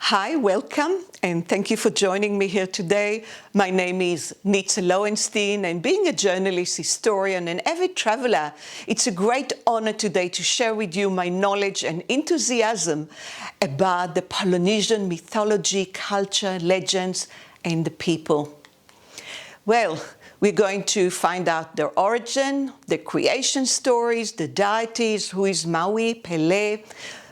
Hi, welcome, and thank you for joining me here today. My name is Nitza Lowenstein, and being a journalist, historian, and avid traveler, it's a great honor today to share with you my knowledge and enthusiasm about the Polynesian mythology, culture, legends, and the people. Well, we're going to find out their origin, the creation stories, the deities, who is Maui, Pele,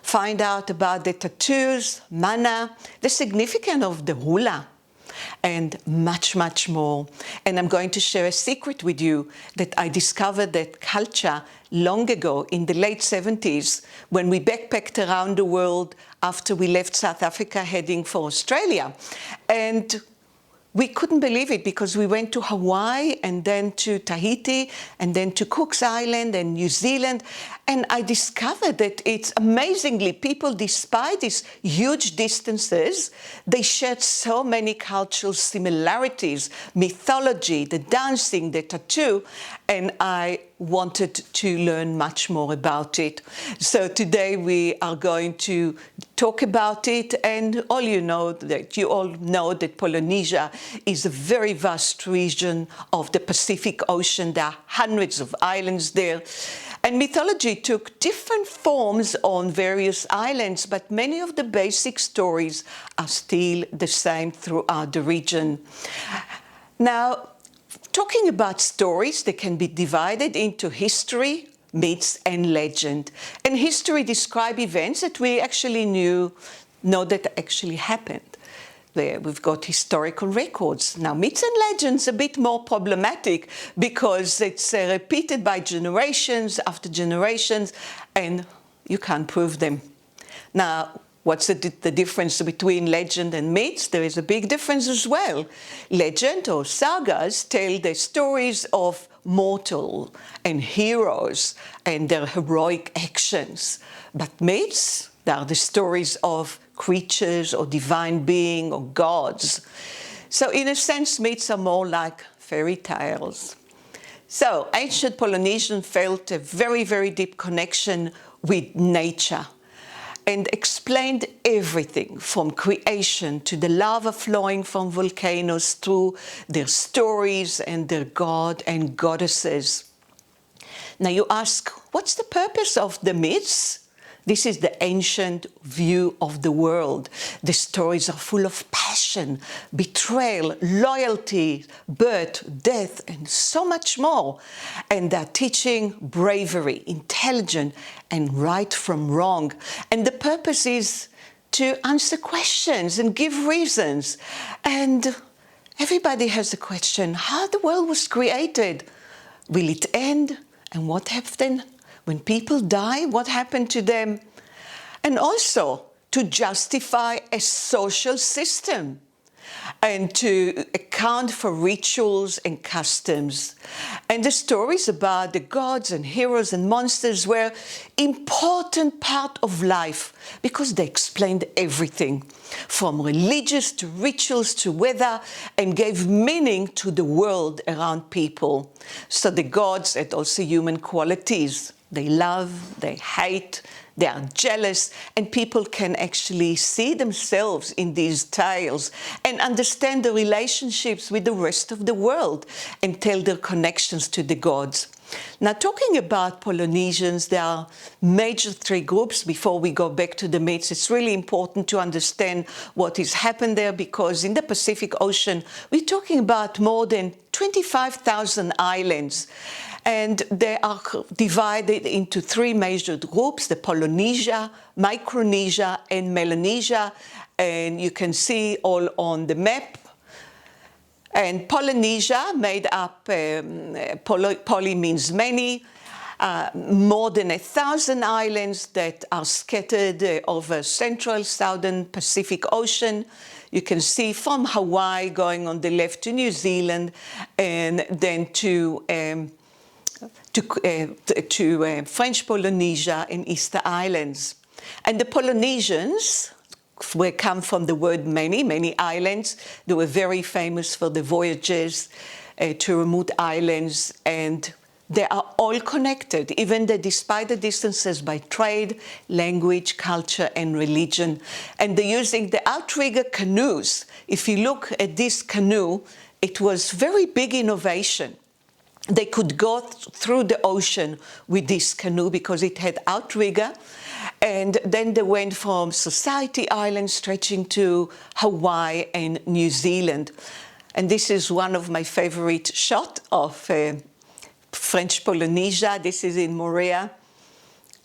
find out about the tattoos, mana, the significance of the Hula, and much, much more. And I'm going to share a secret with you that I discovered that culture long ago in the late 70s when we backpacked around the world after we left South Africa heading for Australia. And we couldn't believe it because we went to Hawaii and then to Tahiti and then to Cook's Island and New Zealand. And I discovered that it's amazingly people, despite these huge distances, they shared so many cultural similarities, mythology, the dancing, the tattoo, and I wanted to learn much more about it. So today we are going to talk about it, and you all know that Polynesia is a very vast region of the Pacific Ocean. There are hundreds of islands there. And mythology took different forms on various islands, but many of the basic stories are still the same throughout the region. Now, talking about stories, they can be divided into history, myths, and legend. And history describe events that we actually know that actually happened. There we've got historical records. Now, myths and legends are a bit more problematic because it's repeated by generations after generations, and you can't prove them. Now, what's the difference between legend and myths? There is a big difference as well. Legend or sagas tell the stories of mortal and heroes and their heroic actions. But myths, they are the stories of creatures or divine being or gods. So in a sense, myths are more like fairy tales. So ancient Polynesians felt a very, very deep connection with nature and explained everything from creation to the lava flowing from volcanoes through their stories and their god and goddesses. Now you ask, what's the purpose of the myths? This is the ancient view of the world. The stories are full of passion, betrayal, loyalty, birth, death, and so much more. And they're teaching bravery, intelligence, and right from wrong. And the purpose is to answer questions and give reasons. And everybody has a question, how the world was created? Will it end? And what happened? When people die, what happened to them? And also to justify a social system and to account for rituals and customs. And the stories about the gods and heroes and monsters were important part of life because they explained everything, from religious to rituals to weather, and gave meaning to the world around people. So the gods had also human qualities. They love, they hate, they are jealous, and people can actually see themselves in these tales and understand the relationships with the rest of the world and tell their connections to the gods. Now, talking about Polynesians, there are major three groups. Before we go back to the myths, it's really important to understand what has happened there, because in the Pacific Ocean, we're talking about more than 25,000 islands. And they are divided into three major groups: the Polynesia, Micronesia, and Melanesia. And you can see all on the map. And Polynesia made up, poly means many, more than 1,000 islands that are scattered over central southern Pacific Ocean. You can see from Hawaii going on the left to New Zealand, and then to French Polynesia and Easter Islands. And the Polynesians come from the word many islands. They were very famous for the voyages to remote islands, and they are all connected, even despite the distances by trade, language, culture, and religion. And they're using the outrigger canoes. If you look at this canoe, it was very big innovation. They could go through the ocean with this canoe because it had outrigger. And then they went from Society Island stretching to Hawaii and New Zealand. And this is one of my favorite shots of French Polynesia. This is in Moorea.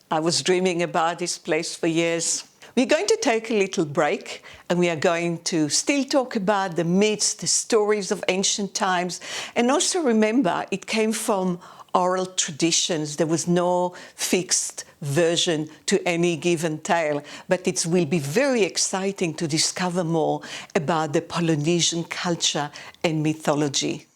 I was dreaming about this place for years. We're going to take a little break, and we are going to still talk about the myths, the stories of ancient times, and also remember it came from oral traditions. There was no fixed version to any given tale, but it will be very exciting to discover more about the Polynesian culture and mythology.